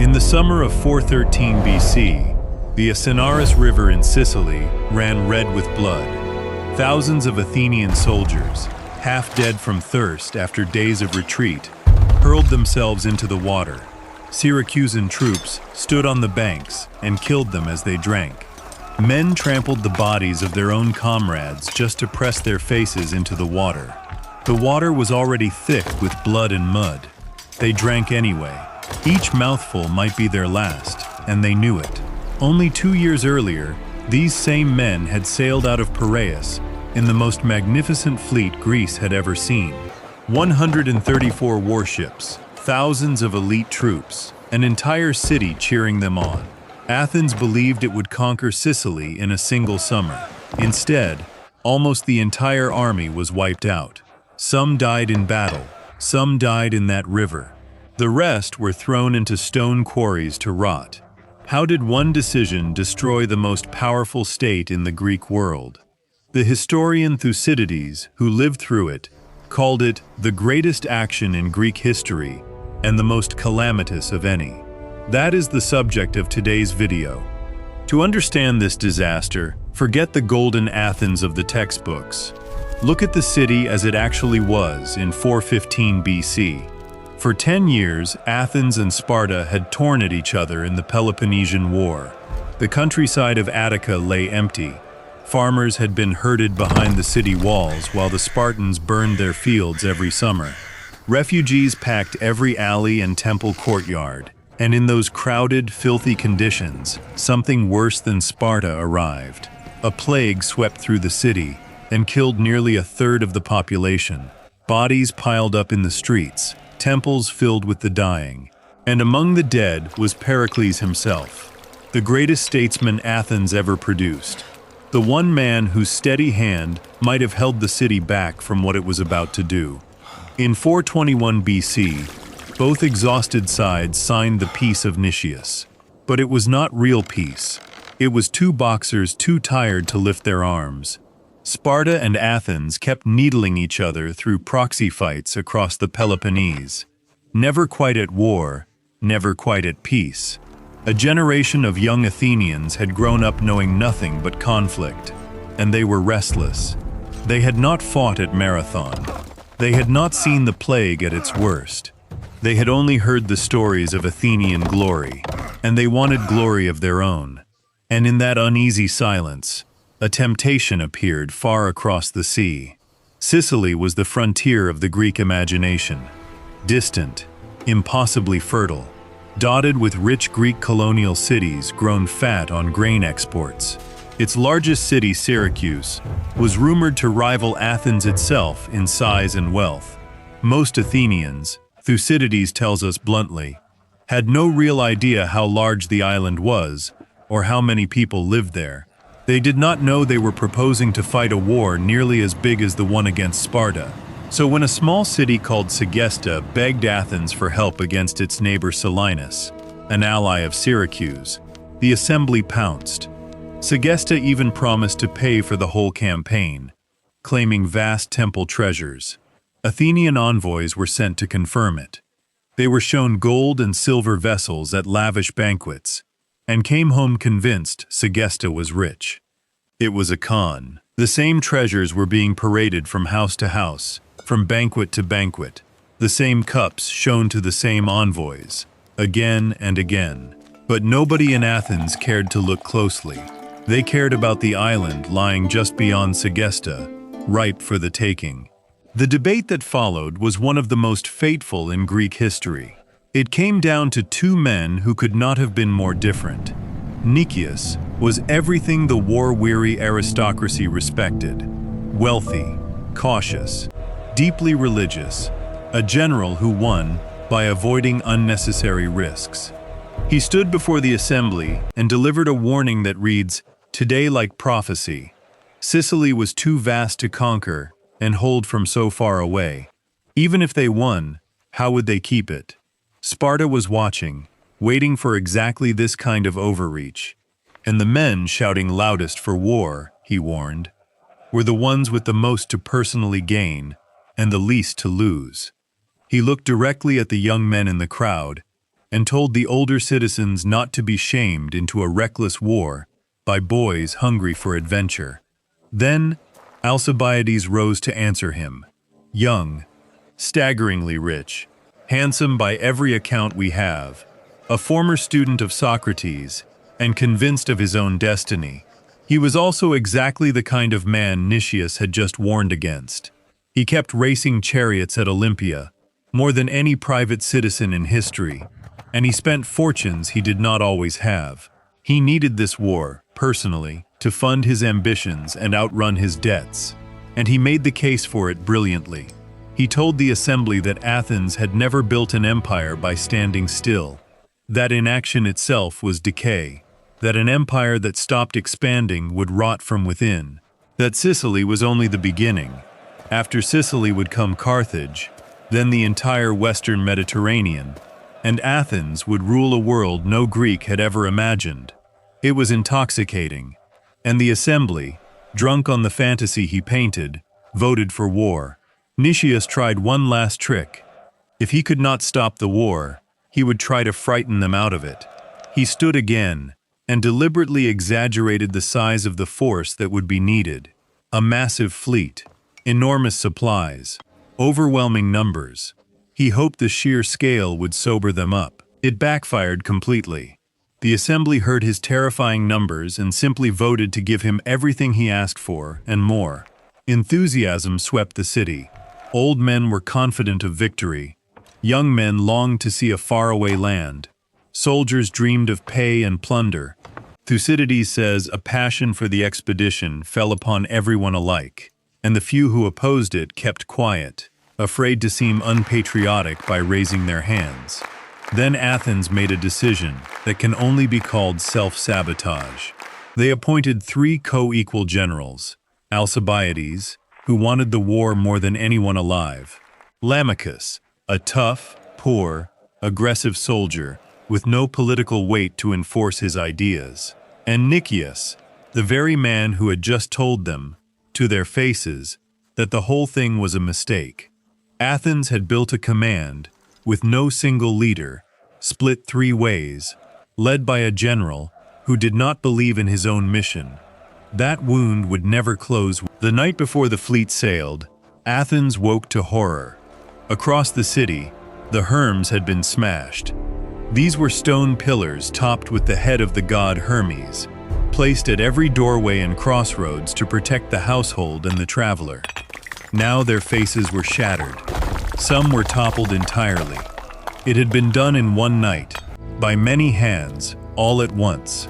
In the summer of 413 BC, the Assinarus River in Sicily ran red with blood. Thousands of Athenian soldiers, half dead from thirst after days of retreat, hurled themselves into the water. Syracusan troops stood on the banks and killed them as they drank. Men trampled the bodies of their own comrades just to press their faces into the water. The water was already thick with blood and mud. They drank anyway. Each mouthful might be their last, and they knew it. Only 2 years earlier, these same men had sailed out of Piraeus in the most magnificent fleet Greece had ever seen. 134 warships, thousands of elite troops, an entire city cheering them on. Athens believed it would conquer Sicily in a single summer. Instead, almost the entire army was wiped out. Some died in battle, some died in that river. The rest were thrown into stone quarries to rot. How did one decision destroy the most powerful state in the Greek world? The historian Thucydides, who lived through it, called it the greatest action in Greek history and the most calamitous of any. That is the subject of today's video. To understand this disaster, forget the golden Athens of the textbooks. Look at the city as it actually was in 415 BC. For 10 years, Athens and Sparta had torn at each other in the Peloponnesian War. The countryside of Attica lay empty. Farmers had been herded behind the city walls while the Spartans burned their fields every summer. Refugees packed every alley and temple courtyard. And in those crowded, filthy conditions, something worse than Sparta arrived. A plague swept through the city and killed nearly a third of the population. Bodies piled up in the streets. Temples filled with the dying, and among the dead was Pericles himself, the greatest statesman Athens ever produced, the one man whose steady hand might have held the city back from what it was about to do. In 421 BC, both exhausted sides signed the Peace of Nicias, but it was not real peace. It was two boxers too tired to lift their arms. Sparta and Athens kept needling each other through proxy fights across the Peloponnese. Never quite at war, never quite at peace. A generation of young Athenians had grown up knowing nothing but conflict, and they were restless. They had not fought at Marathon. They had not seen the plague at its worst. They had only heard the stories of Athenian glory, and they wanted glory of their own. And in that uneasy silence, a temptation appeared far across the sea. Sicily was the frontier of the Greek imagination. Distant, impossibly fertile, dotted with rich Greek colonial cities grown fat on grain exports. Its largest city, Syracuse, was rumored to rival Athens itself in size and wealth. Most Athenians, Thucydides tells us bluntly, had no real idea how large the island was or how many people lived there. They did not know they were proposing to fight a war nearly as big as the one against Sparta. So when a small city called Segesta begged Athens for help against its neighbor Selinus, an ally of Syracuse, the assembly pounced. Segesta even promised to pay for the whole campaign, claiming vast temple treasures. Athenian envoys were sent to confirm it. They were shown gold and silver vessels at lavish banquets, and came home convinced Segesta was rich. It was a con. The same treasures were being paraded from house to house, from banquet to banquet. The same cups shown to the same envoys, again and again. But nobody in Athens cared to look closely. They cared about the island lying just beyond Segesta, ripe for the taking. The debate that followed was one of the most fateful in Greek history. It came down to two men who could not have been more different. Nicias was everything the war-weary aristocracy respected. Wealthy, cautious, deeply religious, a general who won by avoiding unnecessary risks. He stood before the assembly and delivered a warning that reads, "Today like prophecy. Sicily was too vast to conquer and hold from so far away. Even if they won, how would they keep it?" Sparta was watching, waiting for exactly this kind of overreach. And the men shouting loudest for war, he warned, were the ones with the most to personally gain and the least to lose. He looked directly at the young men in the crowd and told the older citizens not to be shamed into a reckless war by boys hungry for adventure. Then Alcibiades rose to answer him. Young, staggeringly rich, handsome by every account we have, a former student of Socrates, and convinced of his own destiny, he was also exactly the kind of man Nicias had just warned against. He kept racing chariots at Olympia, more than any private citizen in history, and he spent fortunes he did not always have. He needed this war, personally, to fund his ambitions and outrun his debts, and he made the case for it brilliantly. He told the assembly that Athens had never built an empire by standing still, that inaction itself was decay, that an empire that stopped expanding would rot from within, that Sicily was only the beginning. After Sicily would come Carthage, then the entire Western Mediterranean, and Athens would rule a world no Greek had ever imagined. It was intoxicating, and the assembly, drunk on the fantasy he painted, voted for war. Nicias tried one last trick. If he could not stop the war, he would try to frighten them out of it. He stood again, and deliberately exaggerated the size of the force that would be needed. A massive fleet, enormous supplies, overwhelming numbers. He hoped the sheer scale would sober them up. It backfired completely. The assembly heard his terrifying numbers and simply voted to give him everything he asked for and more. Enthusiasm swept the city. Old men were confident of victory. Young men longed to see a faraway land. Soldiers dreamed of pay and plunder. Thucydides says a passion for the expedition fell upon everyone alike, and the few who opposed it kept quiet, afraid to seem unpatriotic by raising their hands. Then Athens made a decision that can only be called self-sabotage. They appointed 3 co-equal generals: Alcibiades, who wanted the war more than anyone alive; Lamachus, a tough, poor, aggressive soldier with no political weight to enforce his ideas; and Nicias, the very man who had just told them, to their faces, that the whole thing was a mistake. Athens had built a command, with no single leader, split 3 ways, led by a general who did not believe in his own mission. That wound would never close. The night before the fleet sailed, Athens woke to horror. Across the city, the Hermes had been smashed. These were stone pillars topped with the head of the god Hermes, placed at every doorway and crossroads to protect the household and the traveler. Now their faces were shattered. Some were toppled entirely. It had been done in one night, by many hands, all at once.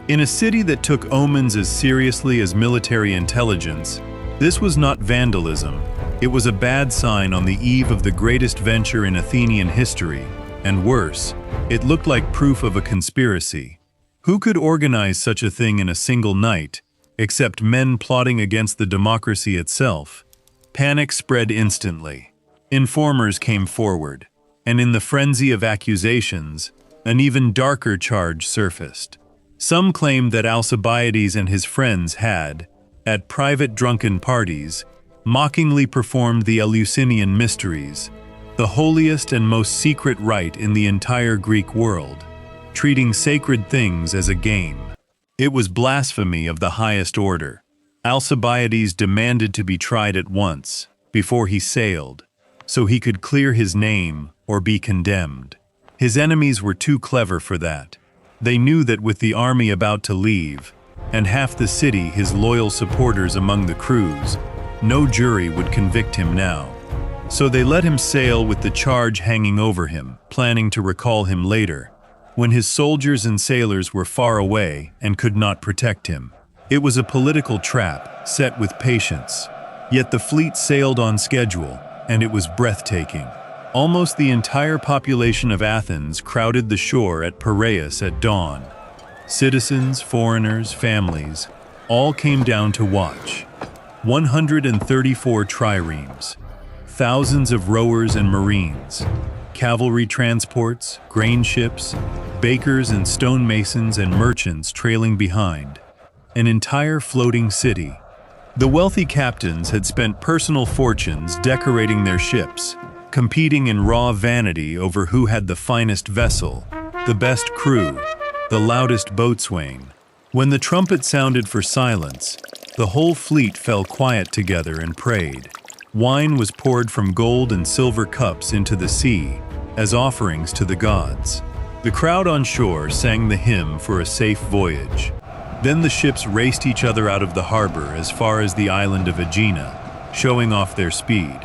In a city that took omens as seriously as military intelligence, this was not vandalism. It was a bad sign on the eve of the greatest venture in Athenian history, and worse, it looked like proof of a conspiracy. Who could organize such a thing in a single night, except men plotting against the democracy itself? Panic spread instantly. Informers came forward, and in the frenzy of accusations, an even darker charge surfaced. Some claimed that Alcibiades and his friends had, at private drunken parties, mockingly performed the Eleusinian mysteries, the holiest and most secret rite in the entire Greek world, treating sacred things as a game. It was blasphemy of the highest order. Alcibiades demanded to be tried at once, before he sailed, so he could clear his name or be condemned. His enemies were too clever for that. They knew that with the army about to leave, and half the city his loyal supporters among the crews, no jury would convict him now. So they let him sail with the charge hanging over him, planning to recall him later, when his soldiers and sailors were far away and could not protect him. It was a political trap, set with patience. Yet the fleet sailed on schedule, and it was breathtaking. Almost the entire population of Athens crowded the shore at Piraeus at dawn. Citizens, foreigners, families, all came down to watch. 134 triremes, thousands of rowers and marines, cavalry transports, grain ships, bakers and stonemasons and merchants trailing behind. An entire floating city. The wealthy captains had spent personal fortunes decorating their ships, competing in raw vanity over who had the finest vessel, the best crew, the loudest boatswain. When the trumpet sounded for silence, the whole fleet fell quiet together and prayed. Wine was poured from gold and silver cups into the sea as offerings to the gods. The crowd on shore sang the hymn for a safe voyage. Then the ships raced each other out of the harbor as far as the island of Aegina, showing off their speed.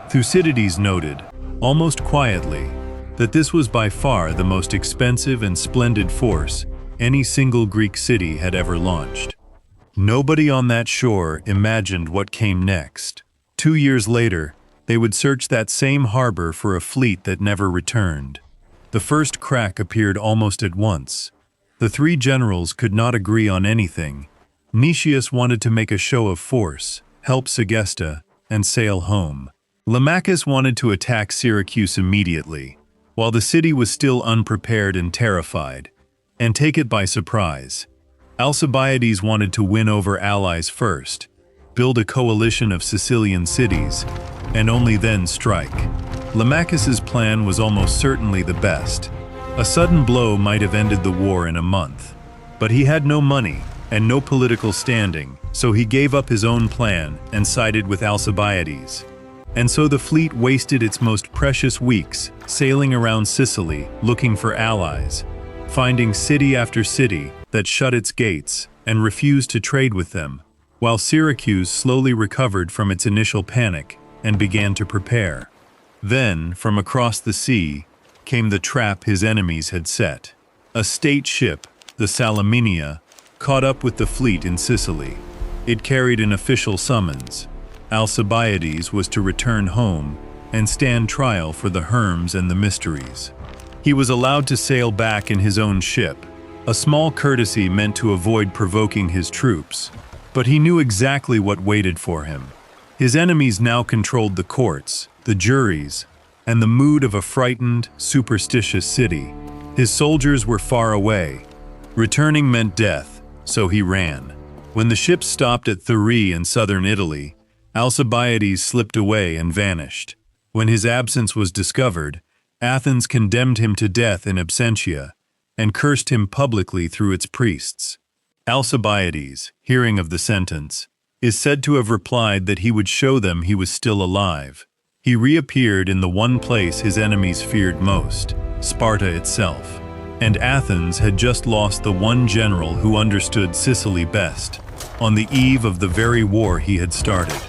Thucydides noted, almost quietly, that this was by far the most expensive and splendid force any single Greek city had ever launched. Nobody on that shore imagined what came next. 2 years later, they would search that same harbor for a fleet that never returned. The first crack appeared almost at once. The three generals could not agree on anything. Nicias wanted to make a show of force, help Segesta, and sail home. Lamachus wanted to attack Syracuse immediately, while the city was still unprepared and terrified, and take it by surprise. Alcibiades wanted to win over allies first, build a coalition of Sicilian cities, and only then strike. Lamachus's plan was almost certainly the best. A sudden blow might have ended the war in a month. But he had no money and no political standing, so he gave up his own plan and sided with Alcibiades. And so the fleet wasted its most precious weeks sailing around Sicily looking for allies, finding city after city that shut its gates and refused to trade with them, while Syracuse slowly recovered from its initial panic and began to prepare. Then, from across the sea, came the trap his enemies had set. A state ship, the Salaminia, caught up with the fleet in Sicily. It carried an official summons. Alcibiades was to return home and stand trial for the Herms and the Mysteries. He was allowed to sail back in his own ship, a small courtesy meant to avoid provoking his troops. But he knew exactly what waited for him. His enemies now controlled the courts, the juries, and the mood of a frightened, superstitious city. His soldiers were far away. Returning meant death, so he ran. When the ship stopped at Thurii in southern Italy, Alcibiades slipped away and vanished. When his absence was discovered, Athens condemned him to death in absentia and cursed him publicly through its priests. Alcibiades, hearing of the sentence, is said to have replied that he would show them he was still alive. He reappeared in the one place his enemies feared most, Sparta itself. And Athens had just lost the one general who understood Sicily best, on the eve of the very war he had started.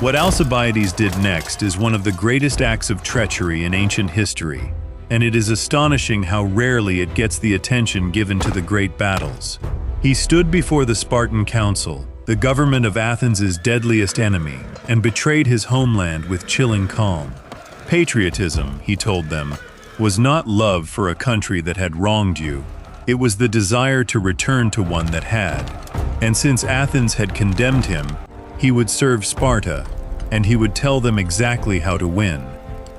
What Alcibiades did next is one of the greatest acts of treachery in ancient history, and it is astonishing how rarely it gets the attention given to the great battles. He stood before the Spartan council, the government of Athens' deadliest enemy, and betrayed his homeland with chilling calm. Patriotism, he told them, was not love for a country that had wronged you. It was the desire to return to one that had. And since Athens had condemned him, he would serve Sparta, and he would tell them exactly how to win.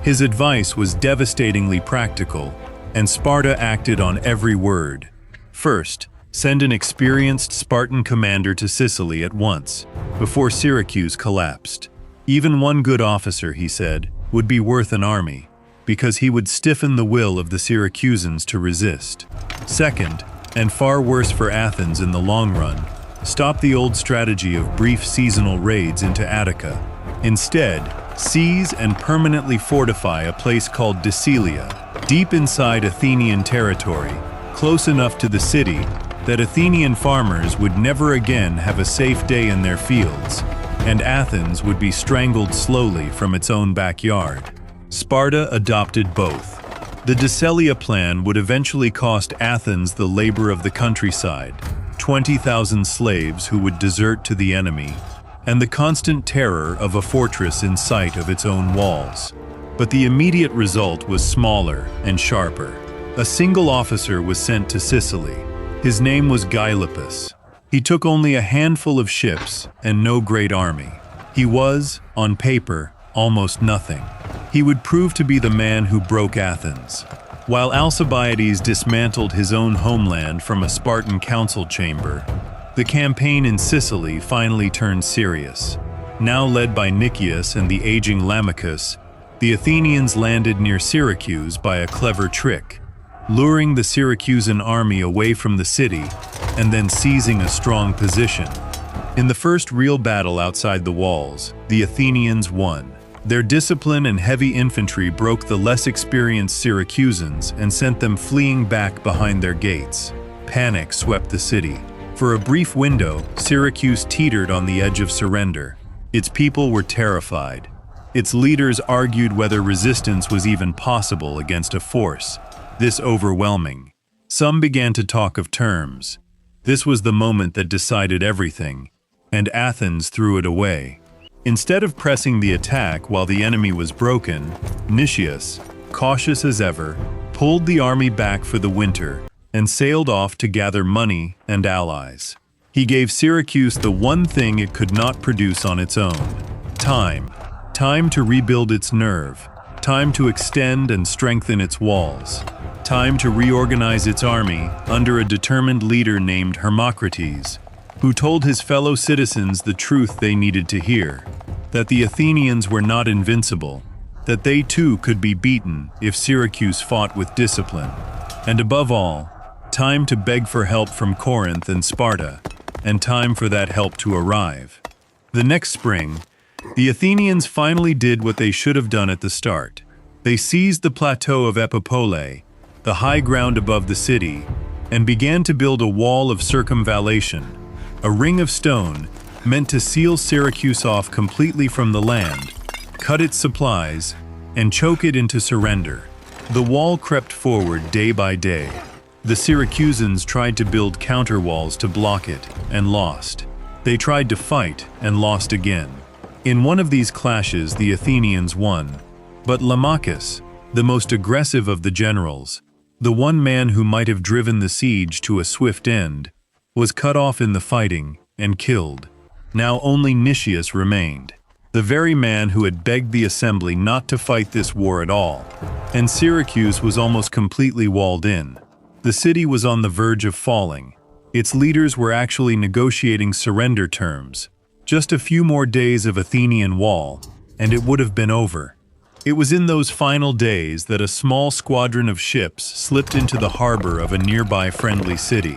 His advice was devastatingly practical, and Sparta acted on every word. First, send an experienced Spartan commander to Sicily at once, before Syracuse collapsed. Even one good officer, he said, would be worth an army, because he would stiffen the will of the Syracusans to resist. Second, and far worse for Athens in the long run, stop the old strategy of brief seasonal raids into Attica. Instead, seize and permanently fortify a place called Decilia, deep inside Athenian territory, close enough to the city that Athenian farmers would never again have a safe day in their fields, and Athens would be strangled slowly from its own backyard. Sparta adopted both. The Decilia plan would eventually cost Athens the labor of the countryside, 20,000 slaves who would desert to the enemy, and the constant terror of a fortress in sight of its own walls. But the immediate result was smaller and sharper. A single officer was sent to Sicily. His name was Gylippus. He took only a handful of ships and no great army. He was, on paper, almost nothing. He would prove to be the man who broke Athens. While Alcibiades dismantled his own homeland from a Spartan council chamber, the campaign in Sicily finally turned serious. Now led by Nicias and the aging Lamachus, The Athenians landed near Syracuse by a clever trick, luring the Syracusan army away from the city and then seizing a strong position. In the first real battle outside the walls, the Athenians won. Their discipline and heavy infantry broke the less experienced Syracusans and sent them fleeing back behind their gates. Panic swept the city. For a brief window, Syracuse teetered on the edge of surrender. Its people were terrified. Its leaders argued whether resistance was even possible against a force this overwhelming. Some began to talk of terms. This was the moment that decided everything, and Athens threw it away. Instead of pressing the attack while the enemy was broken, Nicias, cautious as ever, pulled the army back for the winter and sailed off to gather money and allies. He gave Syracuse the one thing it could not produce on its own: time. Time to rebuild its nerve, time to extend and strengthen its walls, time to reorganize its army under a determined leader named Hermocrates, who told his fellow citizens the truth they needed to hear, that the Athenians were not invincible, that they too could be beaten if Syracuse fought with discipline, and above all, time to beg for help from Corinth and Sparta, and time for that help to arrive. The next spring, the Athenians finally did what they should have done at the start. They seized the plateau of Epipolae, the high ground above the city, and began to build a wall of circumvallation, a ring of stone meant to seal Syracuse off completely from the land, cut its supplies, and choke it into surrender. The wall crept forward day by day. The Syracusans tried to build counterwalls to block it, and lost. They tried to fight, and lost again. In one of these clashes, the Athenians won, but Lamachus, the most aggressive of the generals, the one man who might have driven the siege to a swift end, was cut off in the fighting and killed. Now only Nicias remained, the very man who had begged the assembly not to fight this war at all, and Syracuse was almost completely walled in. The city was on the verge of falling. Its leaders were actually negotiating surrender terms. Just a few more days of Athenian wall, and it would have been over. It was in those final days that a small squadron of ships slipped into the harbor of a nearby friendly city.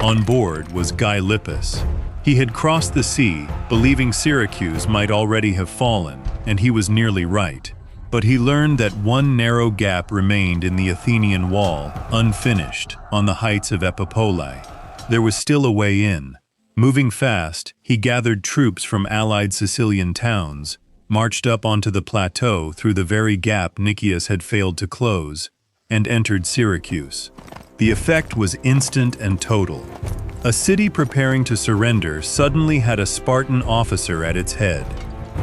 On board was Gylippus. He had crossed the sea, believing Syracuse might already have fallen, and he was nearly right. But he learned that one narrow gap remained in the Athenian wall, unfinished, on the heights of Epipolae. There was still a way in. Moving fast, he gathered troops from allied Sicilian towns, marched up onto the plateau through the very gap Nicias had failed to close, and entered Syracuse. The effect was instant and total. A city preparing to surrender suddenly had a Spartan officer at its head,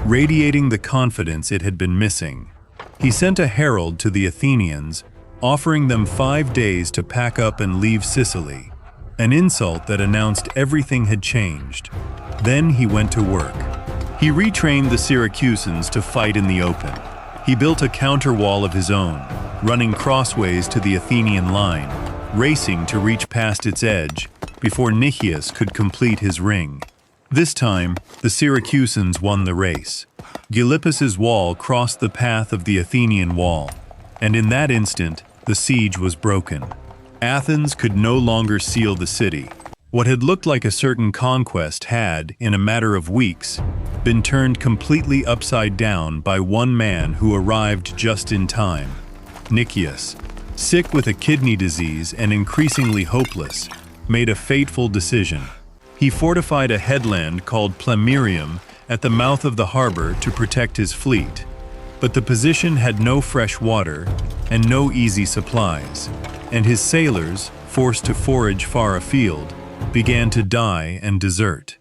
radiating the confidence it had been missing. He sent a herald to the Athenians, offering them 5 days to pack up and leave Sicily, an insult that announced everything had changed. Then he went to work. He retrained the Syracusans to fight in the open. He built a counterwall of his own, running crossways to the Athenian line, racing to reach past its edge before Nicias could complete his ring. This time, the Syracusans won the race. Gylippus's wall crossed the path of the Athenian wall, and in that instant, the siege was broken. Athens could no longer seal the city. What had looked like a certain conquest had, in a matter of weeks, been turned completely upside down by one man who arrived just in time. Nicias, sick with a kidney disease and increasingly hopeless, made a fateful decision. He fortified a headland called Plemmyrium at the mouth of the harbor to protect his fleet. But the position had no fresh water and no easy supplies, and his sailors, forced to forage far afield, began to die and desert.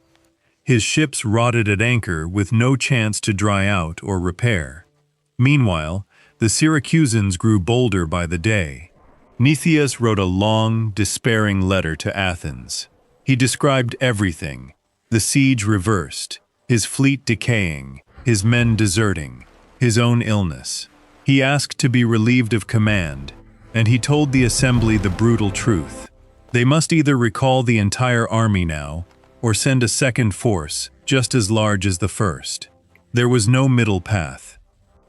His ships rotted at anchor with no chance to dry out or repair. Meanwhile, the Syracusans grew bolder by the day. Nicias wrote a long, despairing letter to Athens. He described everything: the siege reversed, his fleet decaying, his men deserting, his own illness. He asked to be relieved of command, and he told the assembly the brutal truth. They must either recall the entire army now, or send a second force, just as large as the first. There was no middle path.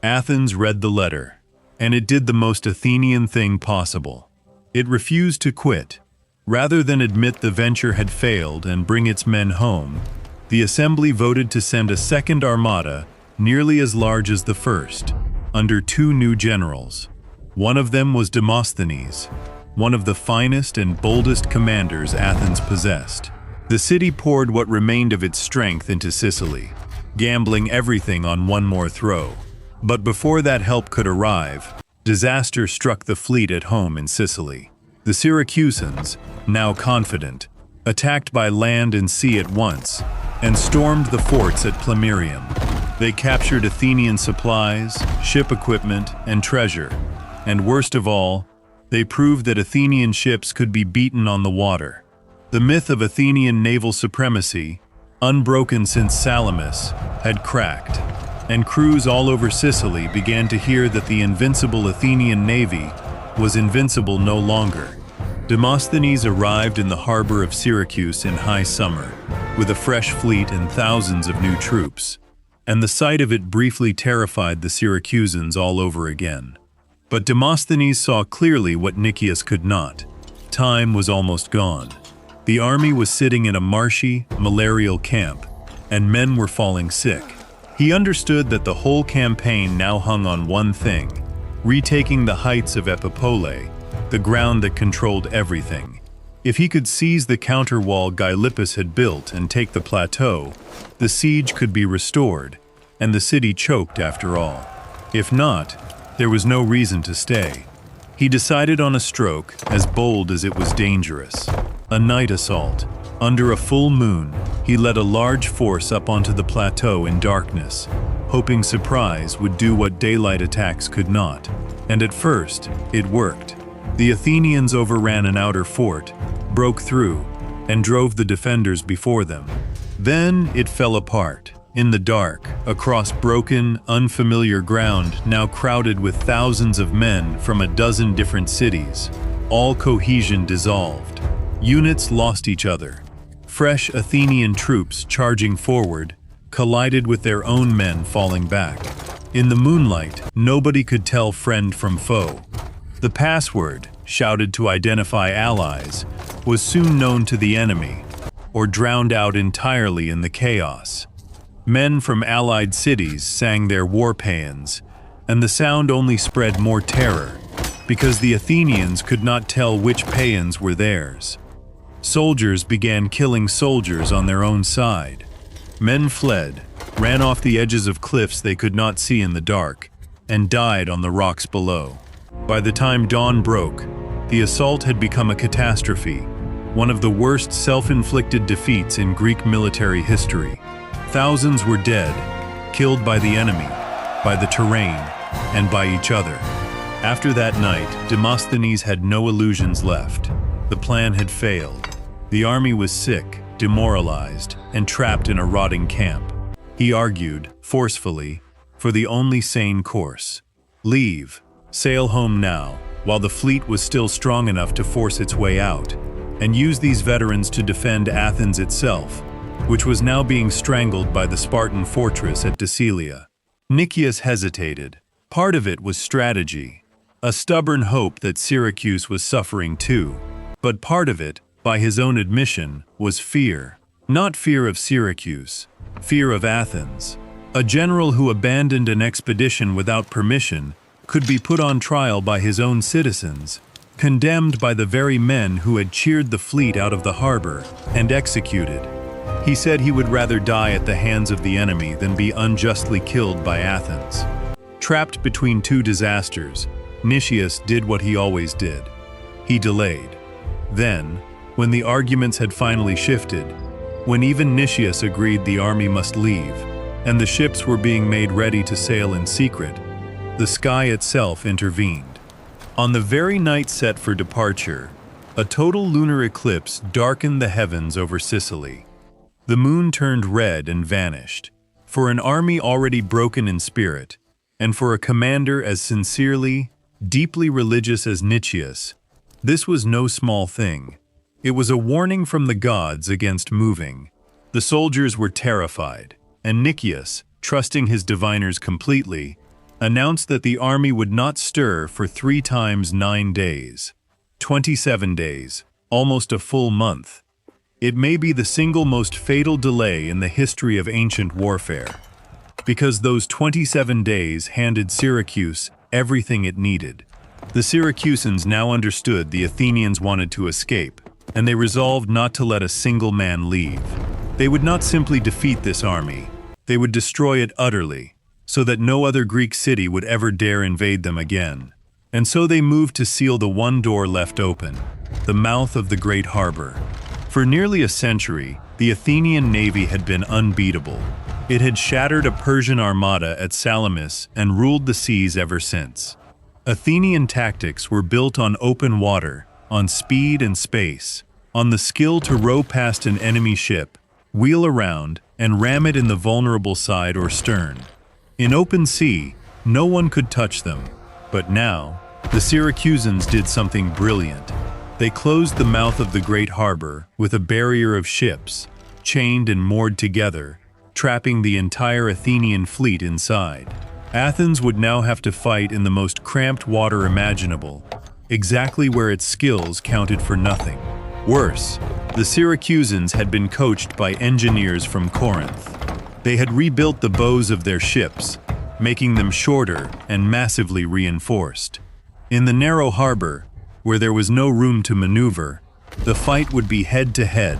Athens read the letter, and it did the most Athenian thing possible. It refused to quit. Rather than admit the venture had failed and bring its men home, the assembly voted to send a second armada, nearly as large as the first, under two new generals. One of them was Demosthenes, one of the finest and boldest commanders Athens possessed. The city poured what remained of its strength into Sicily, gambling everything on one more throw. But before that help could arrive, disaster struck the fleet at home in Sicily. The Syracusans, now confident, attacked by land and sea at once, and stormed the forts at Plemmyrium. They captured Athenian supplies, ship equipment, and treasure, and worst of all, they proved that Athenian ships could be beaten on the water. The myth of Athenian naval supremacy, unbroken since Salamis, had cracked, and crews all over Sicily began to hear that the invincible Athenian navy was invincible no longer. Demosthenes arrived in the harbor of Syracuse in high summer, with a fresh fleet and thousands of new troops, and the sight of it briefly terrified the Syracusans all over again. But Demosthenes saw clearly what Nicias could not. Time was almost gone. The army was sitting in a marshy, malarial camp, and men were falling sick. He understood that the whole campaign now hung on one thing: retaking the heights of Epipolae, the ground that controlled everything. If he could seize the counterwall Gylippus had built and take the plateau, the siege could be restored, and the city choked after all. If not, there was no reason to stay. He decided on a stroke as bold as it was dangerous. A night assault. Under a full moon, he led a large force up onto the plateau in darkness, hoping surprise would do what daylight attacks could not. And at first, it worked. The Athenians overran an outer fort, broke through, and drove the defenders before them. Then it fell apart, in the dark, across broken, unfamiliar ground now crowded with thousands of men from a dozen different cities. All cohesion dissolved. Units lost each other. Fresh Athenian troops charging forward collided with their own men falling back. In the moonlight, nobody could tell friend from foe. The password, shouted to identify allies, was soon known to the enemy, or drowned out entirely in the chaos. Men from allied cities sang their war paeans, and the sound only spread more terror, because the Athenians could not tell which paeans were theirs. Soldiers began killing soldiers on their own side. Men fled, ran off the edges of cliffs they could not see in the dark, and died on the rocks below. By the time dawn broke, the assault had become a catastrophe, one of the worst self-inflicted defeats in Greek military history. Thousands were dead, killed by the enemy, by the terrain, and by each other. After that night, Demosthenes had no illusions left. The plan had failed. The army was sick, demoralized, and trapped in a rotting camp. He argued, forcefully, for the only sane course. Leave. Sail home now, while the fleet was still strong enough to force its way out, and use these veterans to defend Athens itself, which was now being strangled by the Spartan fortress at Decelia. Nicias hesitated. Part of it was strategy, a stubborn hope that Syracuse was suffering too, but part of it, by his own admission, was fear. Not fear of Syracuse, fear of Athens. A general who abandoned an expedition without permission could be put on trial by his own citizens, condemned by the very men who had cheered the fleet out of the harbor, and executed. He said he would rather die at the hands of the enemy than be unjustly killed by Athens. Trapped between two disasters, Nicias did what he always did. He delayed. Then, when the arguments had finally shifted, when even Nicias agreed the army must leave, and the ships were being made ready to sail in secret, the sky itself intervened. On the very night set for departure, a total lunar eclipse darkened the heavens over Sicily. The moon turned red and vanished. For an army already broken in spirit, and for a commander as sincerely, deeply religious as Nicias, this was no small thing. It was a warning from the gods against moving. The soldiers were terrified, and Nicias, trusting his diviners completely, announced that the army would not stir for 3 times 9 days. 27 days, almost a full month. It may be the single most fatal delay in the history of ancient warfare, because those 27 days handed Syracuse everything it needed. The Syracusans now understood the Athenians wanted to escape, and they resolved not to let a single man leave. They would not simply defeat this army, they would destroy it utterly, so that no other Greek city would ever dare invade them again. And so they moved to seal the one door left open, the mouth of the great harbor. For nearly a century, the Athenian navy had been unbeatable. It had shattered a Persian armada at Salamis and ruled the seas ever since. Athenian tactics were built on open water, on speed and space, on the skill to row past an enemy ship, wheel around, and ram it in the vulnerable side or stern. In open sea, no one could touch them. But now, the Syracusans did something brilliant. They closed the mouth of the great harbor with a barrier of ships, chained and moored together, trapping the entire Athenian fleet inside. Athens would now have to fight in the most cramped water imaginable, exactly where its skills counted for nothing. Worse, the Syracusans had been coached by engineers from Corinth. They had rebuilt the bows of their ships, making them shorter and massively reinforced. In the narrow harbor, where there was no room to maneuver, the fight would be head-to-head,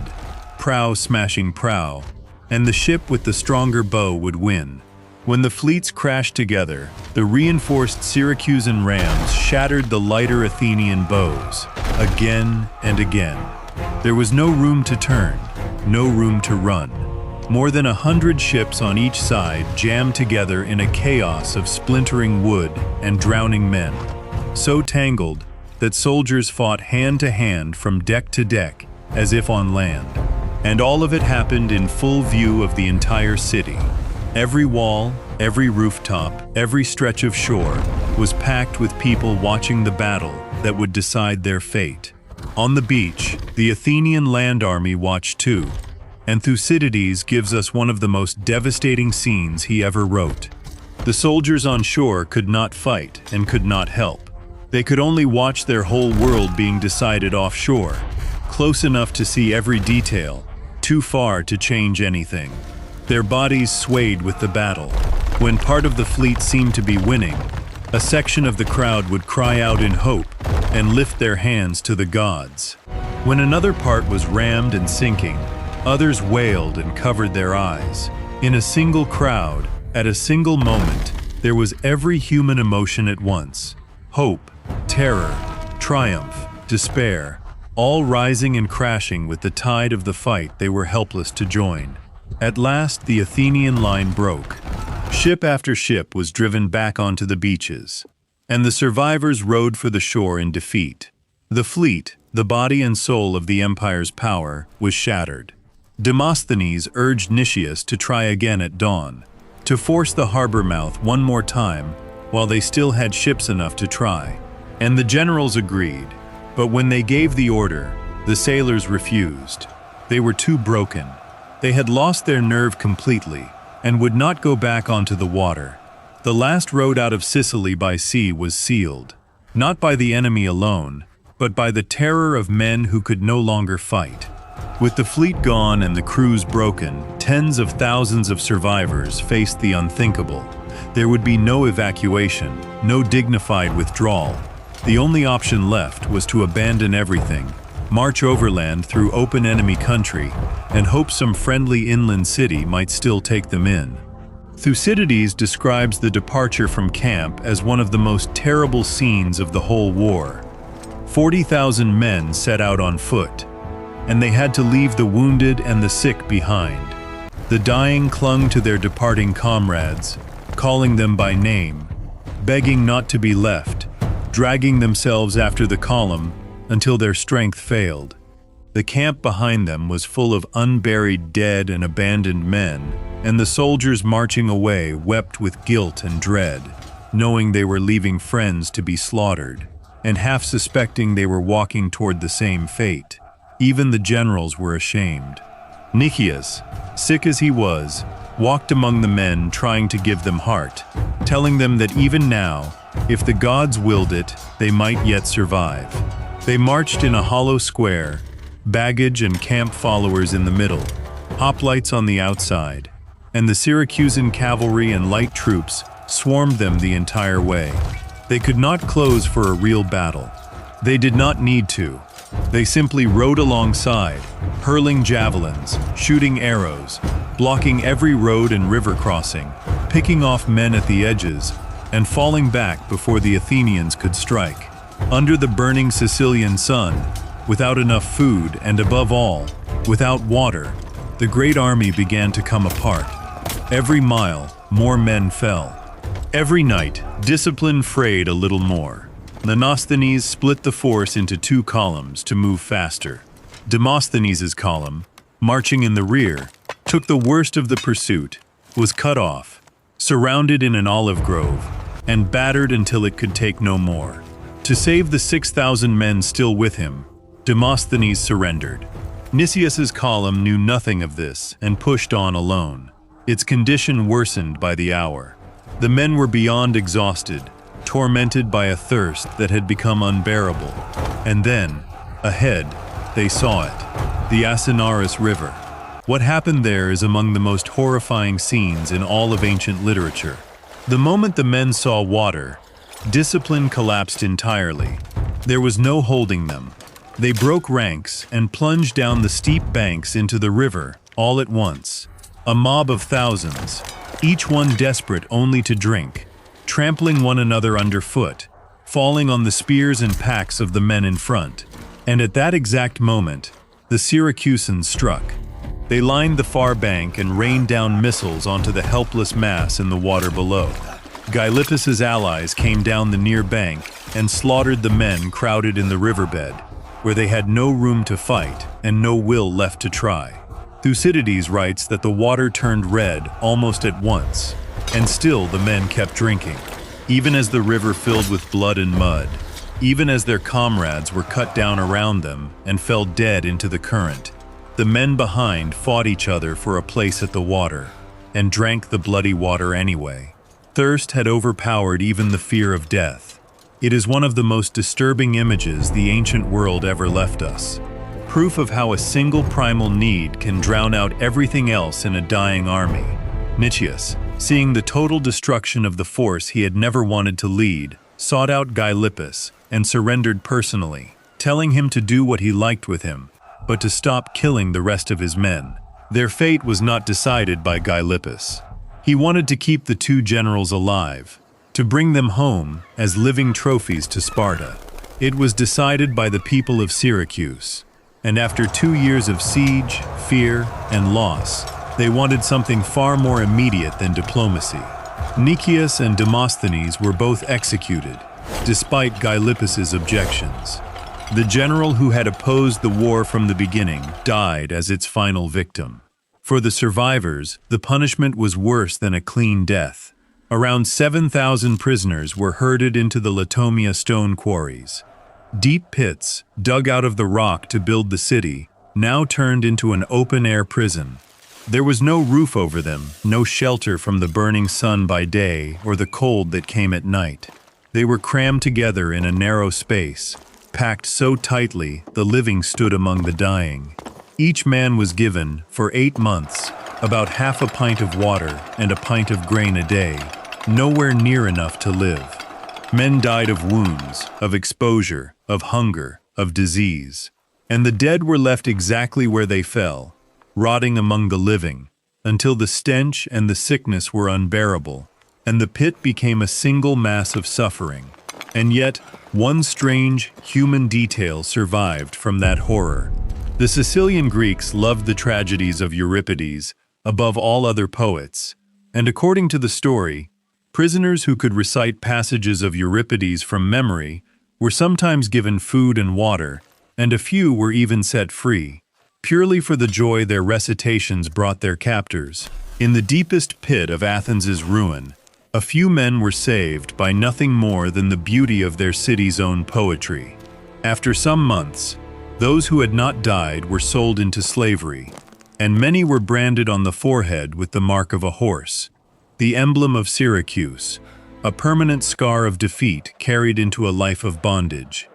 prow smashing prow, and the ship with the stronger bow would win. When the fleets crashed together, the reinforced Syracusan rams shattered the lighter Athenian bows, again and again. There was no room to turn, no room to run. More than 100 ships on each side jammed together in a chaos of splintering wood and drowning men, so tangled that soldiers fought hand to hand from deck to deck, as if on land. And all of it happened in full view of the entire city. Every wall, every rooftop, every stretch of shore was packed with people watching the battle that would decide their fate. On the beach, the Athenian land army watched too, and Thucydides gives us one of the most devastating scenes he ever wrote. The soldiers on shore could not fight and could not help. They could only watch their whole world being decided offshore, close enough to see every detail, too far to change anything. Their bodies swayed with the battle. When part of the fleet seemed to be winning, a section of the crowd would cry out in hope and lift their hands to the gods. When another part was rammed and sinking, others wailed and covered their eyes. In a single crowd, at a single moment, there was every human emotion at once. Hope, terror, triumph, despair, all rising and crashing with the tide of the fight they were helpless to join. At last, the Athenian line broke. Ship after ship was driven back onto the beaches, and the survivors rowed for the shore in defeat. The fleet, the body and soul of the empire's power, was shattered. Demosthenes urged Nicias to try again at dawn, to force the harbor mouth one more time while they still had ships enough to try. And the generals agreed, but when they gave the order, the sailors refused. They were too broken. They had lost their nerve completely and would not go back onto the water. The last road out of Sicily by sea was sealed, not by the enemy alone, but by the terror of men who could no longer fight. With the fleet gone and the crews broken, tens of thousands of survivors faced the unthinkable. There would be no evacuation, no dignified withdrawal. The only option left was to abandon everything, march overland through open enemy country, and hope some friendly inland city might still take them in. Thucydides describes the departure from camp as one of the most terrible scenes of the whole war. 40,000 men set out on foot, and they had to leave the wounded and the sick behind. The dying clung to their departing comrades, calling them by name, begging not to be left, dragging themselves after the column until their strength failed. The camp behind them was full of unburied dead and abandoned men, and the soldiers marching away wept with guilt and dread, knowing they were leaving friends to be slaughtered, and half suspecting they were walking toward the same fate. Even the generals were ashamed. Nicias, sick as he was, walked among the men trying to give them heart. telling them that even now, if the gods willed it, they might yet survive. They marched in a hollow square, baggage and camp followers in the middle, hoplites on the outside, and the Syracusan cavalry and light troops swarmed them the entire way. They could not close for a real battle. They did not need to. They simply rode alongside, hurling javelins, shooting arrows, blocking every road and river crossing, picking off men at the edges, and falling back before the Athenians could strike. Under the burning Sicilian sun, without enough food and above all, without water, the great army began to come apart. Every mile, more men fell. Every night, discipline frayed a little more. Demosthenes split the force into two columns to move faster. Demosthenes' column, marching in the rear, took the worst of the pursuit, was cut off, surrounded in an olive grove, and battered until it could take no more. To save the 6,000 men still with him, Demosthenes surrendered. Nicias' column knew nothing of this and pushed on alone. Its condition worsened by the hour. The men were beyond exhausted, tormented by a thirst that had become unbearable. And then, ahead, they saw it, the Assinarus River. What happened there is among the most horrifying scenes in all of ancient literature. The moment the men saw water, discipline collapsed entirely. There was no holding them. They broke ranks and plunged down the steep banks into the river all at once. A mob of thousands, each one desperate only to drink, trampling one another underfoot, falling on the spears and packs of the men in front. And at that exact moment, the Syracusans struck. They lined the far bank and rained down missiles onto the helpless mass in the water below. Gylippus's allies came down the near bank and slaughtered the men crowded in the riverbed, where they had no room to fight and no will left to try. Thucydides writes that the water turned red almost at once, and still the men kept drinking, even as the river filled with blood and mud, even as their comrades were cut down around them and fell dead into the current. The men behind fought each other for a place at the water, and drank the bloody water anyway. Thirst had overpowered even the fear of death. It is one of the most disturbing images the ancient world ever left us. Proof of how a single primal need can drown out everything else in a dying army. Nicias, seeing the total destruction of the force he had never wanted to lead, sought out Gylippus and surrendered personally, telling him to do what he liked with him, but to stop killing the rest of his men. Their fate was not decided by Gylippus. He wanted to keep the two generals alive, to bring them home as living trophies to Sparta. It was decided by the people of Syracuse, and after 2 years of siege, fear, and loss, they wanted something far more immediate than diplomacy. Nicias and Demosthenes were both executed, despite Gylippus's objections. The general who had opposed the war from the beginning died as its final victim. For the survivors, the punishment was worse than a clean death. Around 7,000 prisoners were herded into the Latomia stone quarries. Deep pits, dug out of the rock to build the city, now turned into an open-air prison. There was no roof over them, no shelter from the burning sun by day or the cold that came at night. They were crammed together in a narrow space, packed so tightly the living stood among the dying. Each man was given, for 8 months, about half a pint of water and a pint of grain a day, nowhere near enough to live. Men died of wounds, of exposure, of hunger, of disease. And the dead were left exactly where they fell, rotting among the living, until the stench and the sickness were unbearable, and the pit became a single mass of suffering. And yet, one strange, human detail survived from that horror. The Sicilian Greeks loved the tragedies of Euripides above all other poets, and according to the story, prisoners who could recite passages of Euripides from memory were sometimes given food and water, and a few were even set free, purely for the joy their recitations brought their captors. In the deepest pit of Athens's ruin, a few men were saved by nothing more than the beauty of their city's own poetry. After some months, those who had not died were sold into slavery, and many were branded on the forehead with the mark of a horse, the emblem of Syracuse, a permanent scar of defeat carried into a life of bondage.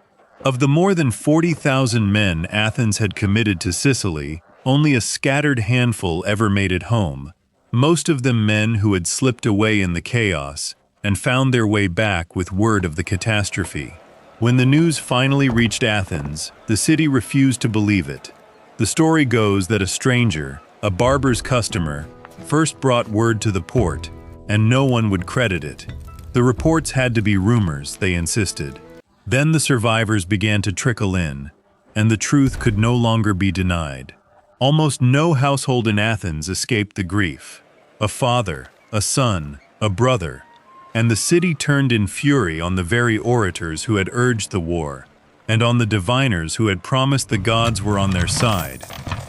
Of the more than 40,000 men Athens had committed to Sicily, only a scattered handful ever made it home, most of them men who had slipped away in the chaos and found their way back with word of the catastrophe. When the news finally reached Athens, the city refused to believe it. The story goes that a stranger, a barber's customer, first brought word to the port, and no one would credit it. The reports had to be rumors, they insisted. Then the survivors began to trickle in, and the truth could no longer be denied. Almost no household in Athens escaped the grief. A father, a son, a brother, and the city turned in fury on the very orators who had urged the war, and on the diviners who had promised the gods were on their side,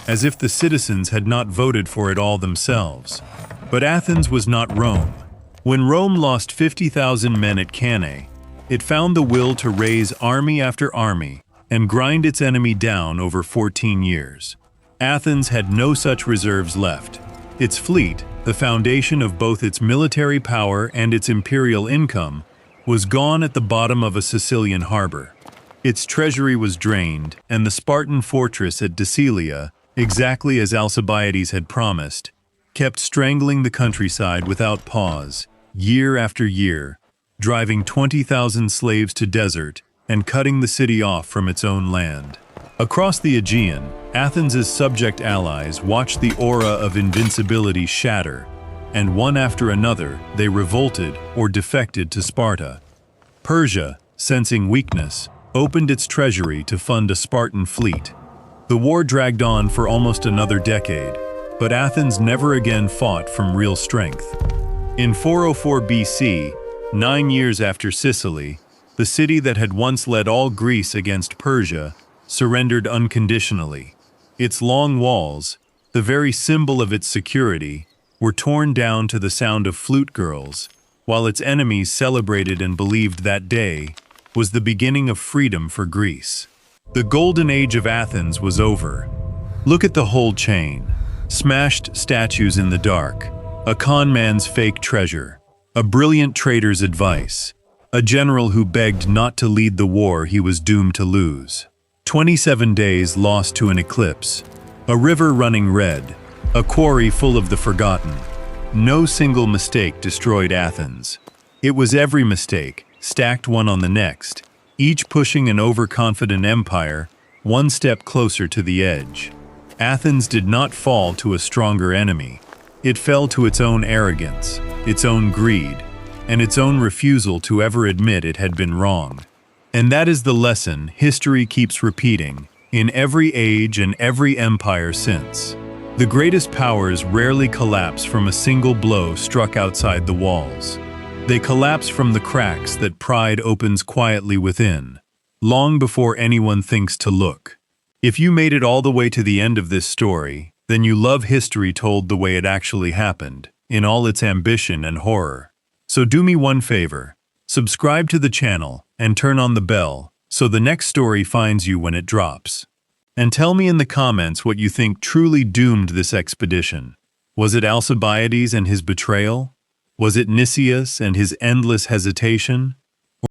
as if the citizens had not voted for it all themselves. But Athens was not Rome. When Rome lost 50,000 men at Cannae, it found the will to raise army after army and grind its enemy down over 14 years. Athens had no such reserves left. Its fleet, the foundation of both its military power and its imperial income, was gone at the bottom of a Sicilian harbor. Its treasury was drained, and the Spartan fortress at Decelia, exactly as Alcibiades had promised, kept strangling the countryside without pause, year after year, driving 20,000 slaves to desert and cutting the city off from its own land. Across the Aegean, Athens's subject allies watched the aura of invincibility shatter, and one after another they revolted or defected to Sparta. Persia, sensing weakness, opened its treasury to fund a Spartan fleet. The war dragged on for almost another decade, but Athens never again fought from real strength. In 404 BC, 9 years after Sicily, the city that had once led all Greece against Persia surrendered unconditionally. Its long walls, the very symbol of its security, were torn down to the sound of flute girls, while its enemies celebrated and believed that day was the beginning of freedom for Greece. The golden age of Athens was over. Look at the whole chain. Smashed statues in the dark, a con man's fake treasure, a brilliant trader's advice, a general who begged not to lead the war he was doomed to lose. 27 days lost to an eclipse, a river running red, a quarry full of the forgotten. No single mistake destroyed Athens. It was every mistake, stacked one on the next, each pushing an overconfident empire one step closer to the edge. Athens did not fall to a stronger enemy. It fell to its own arrogance, its own greed, and its own refusal to ever admit it had been wrong. And that is the lesson history keeps repeating in every age and every empire since. The greatest powers rarely collapse from a single blow struck outside the walls. They collapse from the cracks that pride opens quietly within, long before anyone thinks to look. If you made it all the way to the end of this story, then you love history told the way it actually happened, in all its ambition and horror. So do me one favor, subscribe to the channel and turn on the bell so the next story finds you when it drops. And tell me in the comments what you think truly doomed this expedition. Was it Alcibiades and his betrayal? Was it Nicias and his endless hesitation?